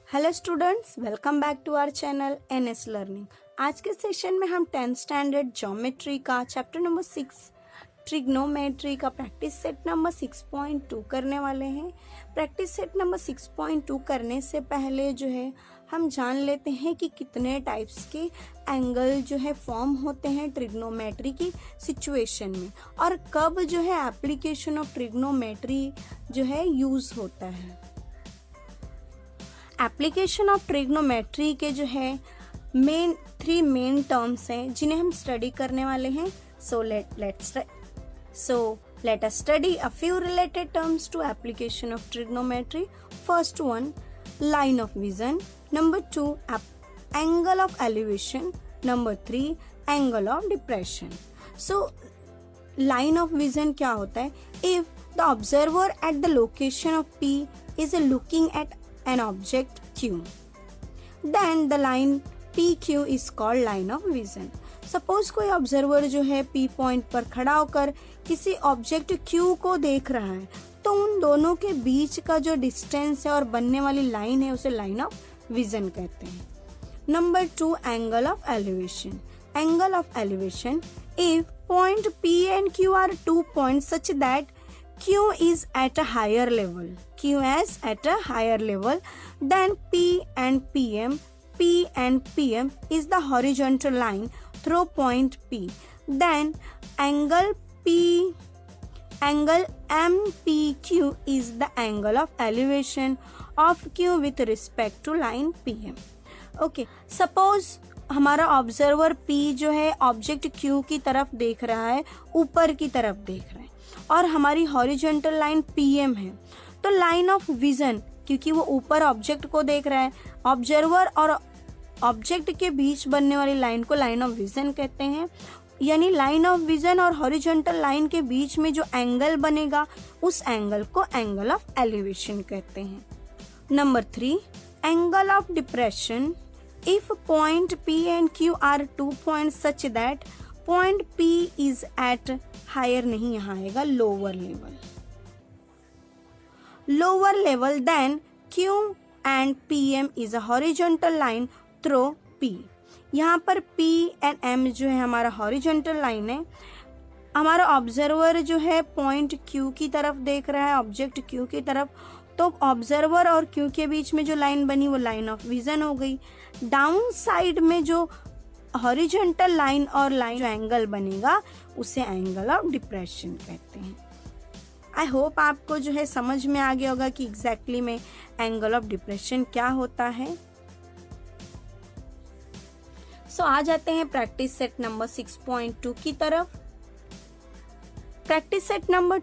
Hello students, welcome back to our channel NS learning. आज के session में हम 10th स्टैंडर्ड ज्योमेट्री का चैप्टर नंबर 6 ट्रिग्नोमेट्री का प्रैक्टिस सेट नंबर 6.2 करने वाले हैं। प्रैक्टिस सेट नंबर 6.2 करने से पहले जो है हम जान लेते हैं कि कितने टाइप्स के एंगल जो है फॉर्म होते हैं ट्रिग्नोमेट्री की सिचुएशन में, और कब जो है एप्लीकेशन ऑफ ट्रिग्नोमेट्री जो है यूज होता है। एप्लीकेशन ऑफ ट्रिग्नोमेट्री के जो है थ्री मेन टर्म्स हैं जिन्हें हम स्टडी करने वाले हैं। So let us study a few related terms to application of trigonometry. First one, line of vision. Number 2, angle of elevation. Number 3, angle of depression. So line of vision क्या होता है? If the observer at the location of P is looking at an object Q, then the line PQ is called line of vision. Suppose कोई observer जो है P point पर खड़ा होकर किसी ऑब्जेक्ट Q को देख रहा है, तो उन दोनों के बीच का जो डिस्टेंस है और बनने वाली लाइन है उसे लाइन ऑफ विजन कहते हैं। Number 2, angle of elevation. Angle of elevation, if point P and Q are 2 points such that Q is at a higher level, Q is at a higher level than P and PM is the horizontal line through point P. Then angle MPQ is the angle of elevation of Q with respect to line PM. Okay, suppose हमारा observer P जो है object Q की तरफ देख रहा है, ऊपर की तरफ देख रहा है, और हमारी हॉरिजॉन्टल लाइन PM है। तो लाइन ऑफ विजन, क्योंकि वो ऊपर ऑब्जेक्ट को देख रहा है, ऑब्जर्वर और ऑब्जेक्ट के बीच बनने वाली लाइन को लाइन ऑफ विजन कहते हैं। यानी लाइन ऑफ विजन और हॉरिजॉन्टल लाइन के बीच में जो एंगल बनेगा उस एंगल को एंगल ऑफ एलिवेशन कहते हैं। Number 3, angle of depression. If point P and Q are 2 points such that point P is at higher नहीं, यहाँ आएगा lower level then Q and PM is a horizontal line through P। यहाँ पर P and M जो है हमारा horizontal line है। हमारा ऑब्जर्वर जो है पॉइंट Q की तरफ देख रहा है, ऑब्जेक्ट Q की तरफ, तो ऑब्जर्वर और Q के बीच में जो लाइन बनी वो लाइन ऑफ विजन हो गई। डाउन साइड में जो हॉरिजॉन्टल लाइन और लाइन जो एंगल बनेगा उसे एंगल ऑफ डिप्रेशन कहते हैं। आई होप आपको जो है समझ में आ गया होगा कि एग्जैक्टली में एंगल ऑफ डिप्रेशन क्या होता है। सो आ जाते हैं प्रैक्टिस सेट नंबर 6.2 की तरफ। Practice set number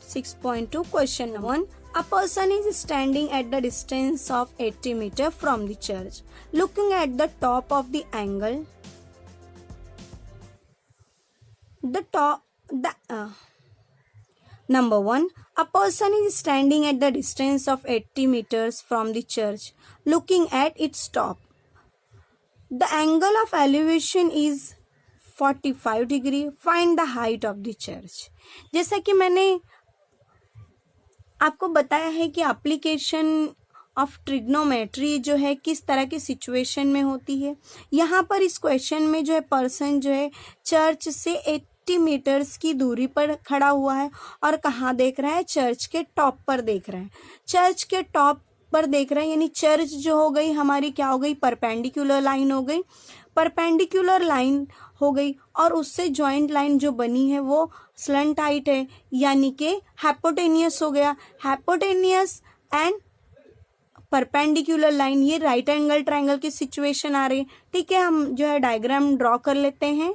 6.2, question number 1, a person is standing at the distance of 80 meters from the church, looking at the top of the angle. Number 1, a person is standing at the distance of 80 meters from the church, looking at its top. The angle of elevation is 45 degree. Find the height of the church. जैसा कि मैंने आपको बताया है कि application of trigonometry जो है किस तरह की सिचुएशन में होती है। यहाँ पर इस क्वेश्चन में जो है पर्सन जो है चर्च से 80 मीटर्स की दूरी पर खड़ा हुआ है और कहाँ देख रहा है? चर्च के टॉप पर देख रहा है। चर्च के टॉप पर देख रहा है, यानी चर्च जो हो गई हमारी क्या हो गई? परपेंडिकुलर लाइन हो गई। परपेंडिकुलर लाइन हो गई और उससे जॉइंट लाइन जो बनी है वो स्लंट हाइट है, यानी कि हाइपोटेनियस हो गया। हाइपोटेनियस एंड परपेंडिकुलर लाइन, ये राइट एंगल ट्रायंगल की सिचुएशन आ रही है। ठीक है, हम जो है डायग्राम ड्रॉ कर लेते हैं।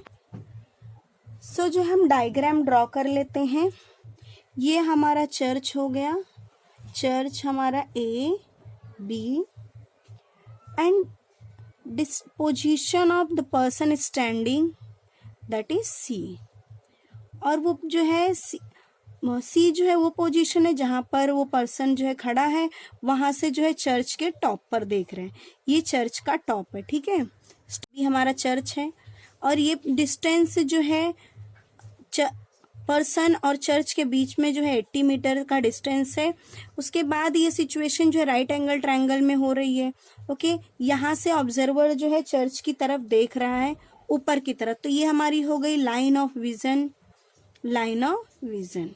सो जो हम डायग्राम ड्रॉ कर लेते हैं, ये हमारा चर्च हो गया। चर्च हमारा A, B and disposition of the person standing that is C। और वो जो है C जो है वो पोजीशन है जहाँ पर वो पर्सन जो है खड़ा है, वहां से जो है चर्च के टॉप पर देख रहे हैं। ये चर्च का टॉप है। ठीक है, ये हमारा चर्च है और ये डिस्टेंस जो है पर्सन और चर्च के बीच में जो है 80 मीटर का डिस्टेंस है। उसके बाद ये सिचुएशन जो है राइट एंगल ट्रायंगल में हो रही है। ओके, यहाँ से ऑब्जर्वर जो है चर्च की तरफ देख रहा है ऊपर की तरफ, तो ये हमारी हो गई line of vision, line of vision,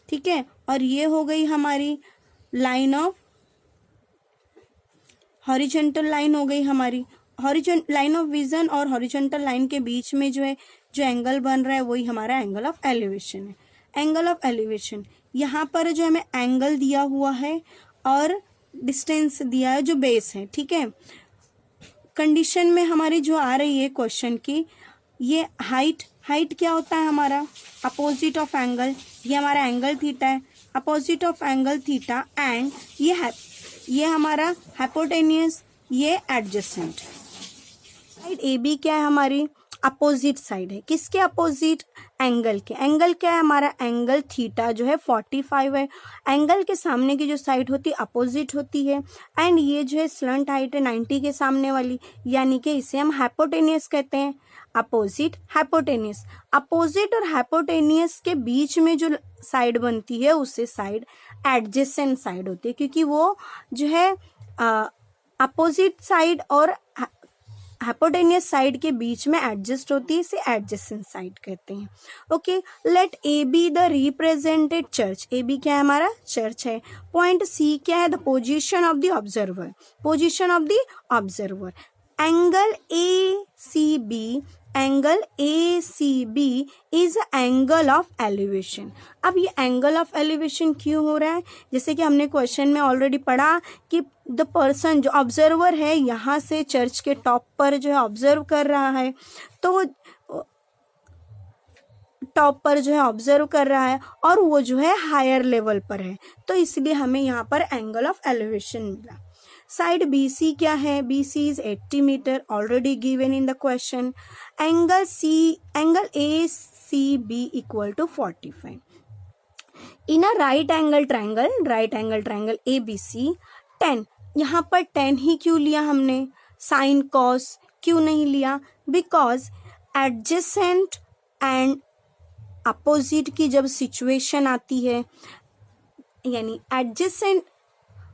ठीक है। और ये हो गई हमारी लाइन ऑफ हॉरिजॉन्टल लाइन हो गई हमारी। लाइन ऑफ विजन और हॉरिजॉन्टल लाइन के बीच में जो है जो एंगल बन रहा है वही हमारा एंगल ऑफ एलिवेशन है। एंगल ऑफ एलिवेशन, यहाँ पर जो हमें एंगल दिया हुआ है और डिस्टेंस दिया है जो बेस है, ठीक है। कंडीशन में हमारी जो आ रही है क्वेश्चन की, ये हाइट क्या होता है हमारा अपोजिट ऑफ एंगल, ये हमारा एंगल थीटा है, opposite of angle theta, and ये हमारा हाइपोटेनियस, ये एडजेसेंट। साइड ए बी क्या है हमारी अपोजिट साइड है, किसके अपोजिट, एंगल के। एंगल क्या है हमारा, एंगल थीटा जो है 45 है। एंगल के सामने की जो साइड होती है अपोजिट होती है, एंड ये जो है स्लंट हाइट है 90 के सामने वाली, यानी कि इसे हम हाइपोटेनियस कहते हैं। अपोजिट हाइपोटेनियस, अपोजिट और हाइपोटेनियस के बीच में जो साइड बनती है उसे साइड एडजेसेंट साइड होती है, क्योंकि वो जो है अपोजिट साइड और हाइपोटेनियस साइड के बीच में एडजस्ट होती है, इसे एडजेसेंट साइड कहते हैं। Okay, let A B the represented church, A B क्या है हमारा चर्च है। पॉइंट सी क्या है, the position of the observer, position of the observer. Angle A C B, angle A C B is angle of elevation. अब ये angle of elevation क्यों हो रहा है, जैसे कि हमने क्वेश्चन में ऑलरेडी पढ़ा कि द पर्सन जो ऑब्जर्वर है यहाँ से चर्च के टॉप पर जो है ऑब्जर्व कर रहा है, तो टॉप पर जो है ऑब्जर्व कर रहा है और वो जो है हायर लेवल पर है, तो इसलिए हमें यहाँ पर एंगल ऑफ एलिवेशन मिला। साइड बी सी क्या है, B C is 80 metre, already given in the question. Angle A C B equal to 45 in a right angle triangle A B C 10। यहाँ पर 10 ही क्यों लिया हमने, साइन कॉस क्यों नहीं लिया, बिकॉज एडजेसेंट एंड अपोजिट की जब सिचुएशन आती है, यानी adjacent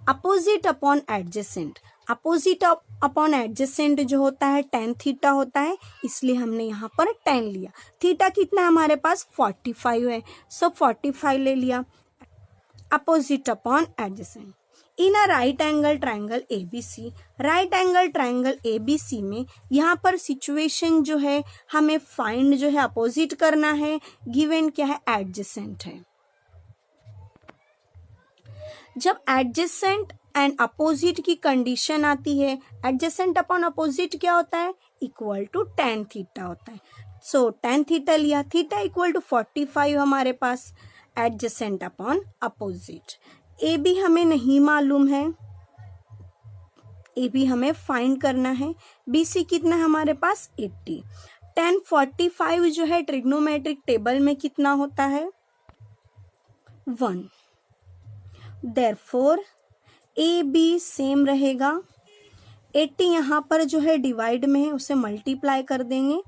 opposite upon adjacent, opposite upon adjacent जो होता है tan थीटा होता है, इसलिए हमने यहाँ पर tan लिया। थीटा कितना हमारे पास 45 है, सो 45 ले लिया। Opposite upon adjacent in a right angle triangle ABC, right angle triangle ABC में यहाँ पर सिचुएशन जो है हमें फाइंड जो है अपोजिट करना है, गिवन क्या है एडजेसेंट है। जब एडजेसेंट एंड अपोजिट की कंडीशन आती है, एडजेसेंट अपॉन अपोजिट क्या होता है, इक्वल टू tan थीटा होता है। सो tan थीटा लिया, थीटा इक्वल टू 45 हमारे पास, adjacent upon opposite. A B हमें नहीं मालूम है, ए बी हमें फाइंड करना है। बी सी कितना हमारे पास 80। tan 45 जो है ट्रिग्नोमेट्रिक टेबल में कितना होता है 1। Therefore ए बी सेम रहेगा। 80 यहाँ पर जो है डिवाइड में है, उसे मल्टीप्लाई कर देंगे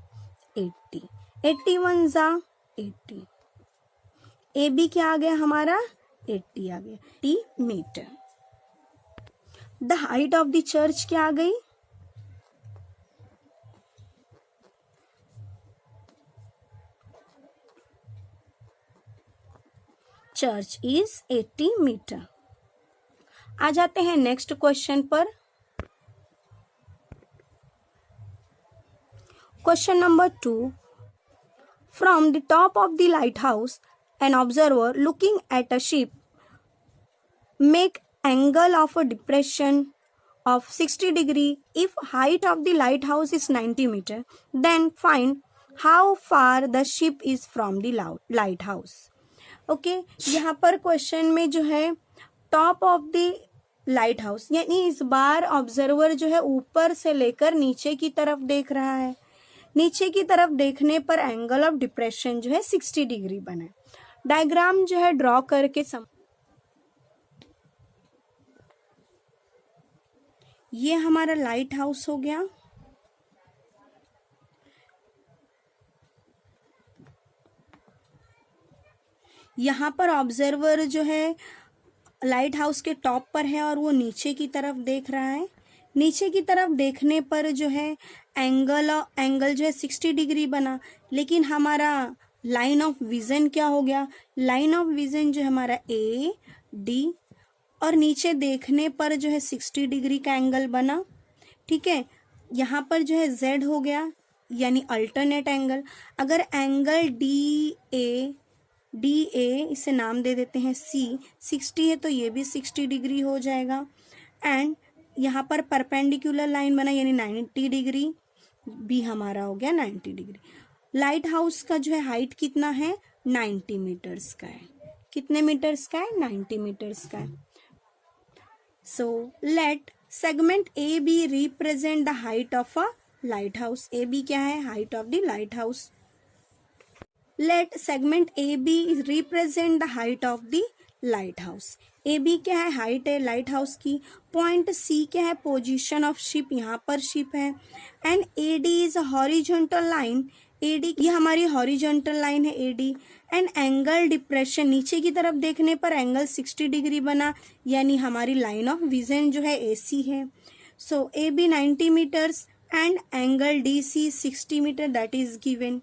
80, 81 जा 80, ए बी क्या आ गया हमारा 80 आ गया, 80 metre. The height of the church क्या आ गई, चर्च इज 80 मीटर। आ जाते हैं नेक्स्ट क्वेश्चन पर। Question number 2, from the top of the light house an observer looking at a ship make angle of a depression of 60 degree if height of the lighthouse is 90 meter, then find how far the ship is from the lighthouse. Okay, यहाँ पर question में जो है top of the light house, यानी इस बार observer जो है ऊपर से लेकर नीचे की तरफ देख रहा है। नीचे की तरफ देखने पर एंगल ऑफ डिप्रेशन जो है 60 डिग्री बना है। डायग्राम जो है ड्रॉ करके ये हमारा लाइट हाउस हो गया। यहाँ पर ऑब्जर्वर जो है लाइट हाउस के टॉप पर है और वो नीचे की तरफ देख रहा है। नीचे की तरफ देखने पर जो है एंगल जो है 60 डिग्री बना, लेकिन हमारा लाइन ऑफ विजन क्या हो गया? लाइन ऑफ विजन जो हमारा ए डी और नीचे देखने पर जो है 60 डिग्री का एंगल बना। ठीक है, यहाँ पर जो है जेड हो गया यानी अल्टरनेट एंगल। अगर एंगल डी ए इसे नाम दे देते हैं सी, 60 है तो ये भी 60 डिग्री हो जाएगा। एंड यहाँ पर परपेंडिकुलर लाइन बना यानी 90 डिग्री, बी हमारा हो गया 90 डिग्री। लाइट हाउस का जो है हाइट कितना है? 90 मीटर्स का है। कितने मीटर्स का है? 90 मीटर्स का है। So let segment A B represent the height of a lighthouse. A B क्या है? Height of the lighthouse. Let segment A B represent the height of the lighthouse. A B क्या है? Height है lighthouse की। Point C क्या है? Position of ship, यहाँ पर शिप है। And A D is horizontal line. A D ये हमारी हॉरिजॉन्टल लाइन है A D. And angle depression, नीचे की तरफ देखने पर एंगल 60 डिग्री बना यानी हमारी लाइन ऑफ विजन जो है ए सी है। So A B 90 metres and angle D C 60 metre that is given.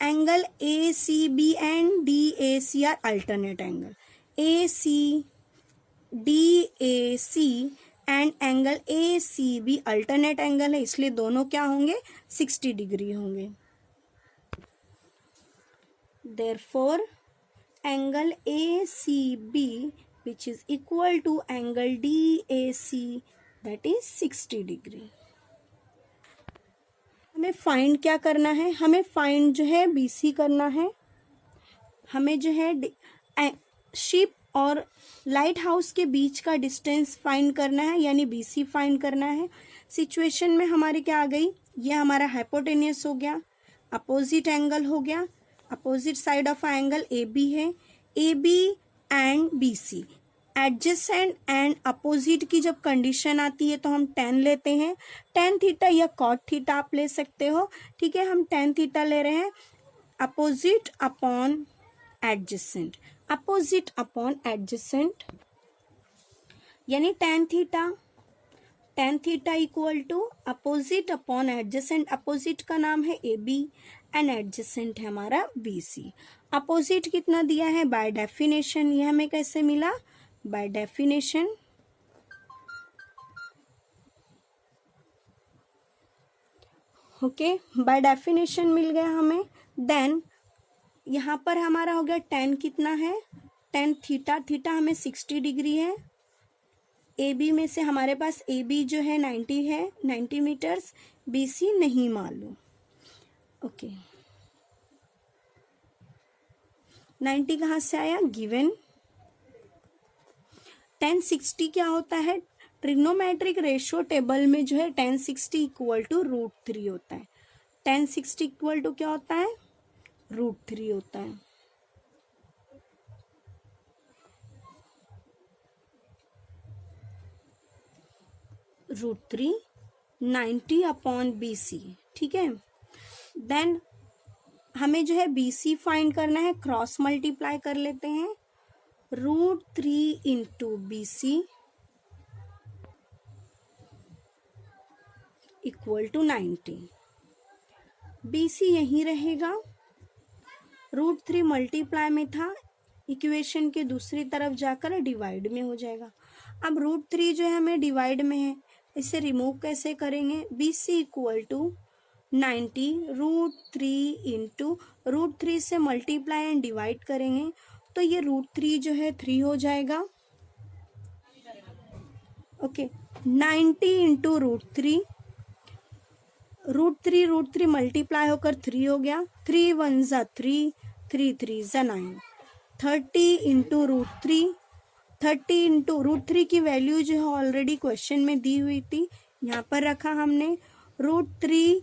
Angle A C B and D A C are alternate angle. A C D A C and angle A C B alternate angle है, इसलिए दोनों क्या होंगे? 60 degree होंगे। Therefore, angle ACB which is equal to angle DAC that is 60 degree. हमें find क्या करना है? हमें फाइंड जो है BC करना है। हमें जो है शिप और लाइट हाउस के बीच का डिस्टेंस फाइंड करना है यानी BC फाइंड करना है। सिचुएशन में हमारी क्या आ गई? ये हमारा हाइपोटेनियस हो गया, अपोजिट एंगल हो गया, opposite side of angle A B है। A B and B C adjacent and opposite की जब कंडीशन आती है तो हम tan लेते हैं। tan थीटा या cot थीटा आप ले सकते हो। ठीक है, हम tan थीटा ले रहे हैं। Opposite upon adjacent, opposite upon adjacent यानी tan theta equal to opposite upon adjacent. Opposite का नाम है ए बी एंड एडजेसेंट है हमारा बी सी। अपोजिट कितना दिया है? By definition. ये हमें कैसे मिला? By definition. Okay, by definition मिल गया हमें। देन यहाँ पर हमारा हो गया tan कितना है? tan थीटा हमें 60 डिग्री है। ए बी में से हमारे पास ए बी जो है 90 है, 90 मीटर्स। बी सी नहीं मालूम। ओके, 90 कहाँ से आया? गिवन। tan 60 क्या होता है? ट्रिग्नोमेट्रिक रेशियो टेबल में जो है tan 60 इक्वल टू √3 होता है। tan 60 इक्वल टू क्या होता है? √3 होता है। √3 90 अपॉन बी सी। ठीक है, देन हमें जो है बी सी फाइंड करना है। क्रॉस मल्टीप्लाई कर लेते हैं। √3 into B C equal to 90। B C यहीं रहेगा। √3 मल्टीप्लाई में था, इक्वेशन के दूसरी तरफ जाकर डिवाइड में हो जाएगा। अब √3 जो है हमें डिवाइड में है, इसे रिमूव कैसे करेंगे? B C equal to 90 √3 into √3 से मल्टीप्लाई एंड डिवाइड करेंगे तो ये √3 जो है 3 हो जाएगा। ओके, 90 इंटू √3 मल्टीप्लाई होकर 3 हो गया। 3 1 ज़ा 3, 3 3 ज़ा 9। 30 इंटू √3, 30 इंटू √3 की वैल्यू जो है ऑलरेडी क्वेश्चन में दी हुई थी, यहाँ पर रखा हमने √3।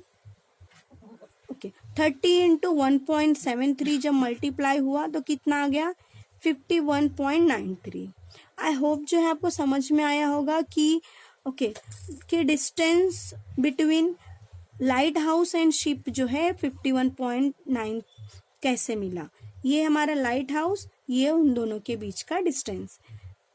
ओके, 30 इंटू 1.73 जब मल्टीप्लाई हुआ तो कितना आ गया? 51.93। आई होप जो है आपको समझ में आया होगा कि कि distance between light house and ship जो है 51.9 कैसे मिला। ये हमारा लाइट हाउस, ये उन दोनों के बीच का distance.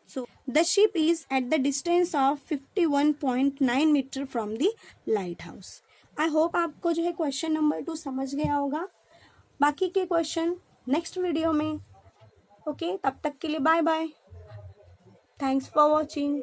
So the ship is at the distance of 51.9 metre from the lighthouse. I hope आपको जो है क्वेश्चन नंबर 2 समझ गया होगा. बाकी के क्वेश्चन नेक्स्ट वीडियो में. ओके, तब तक के लिए bye bye. Thanks for watching.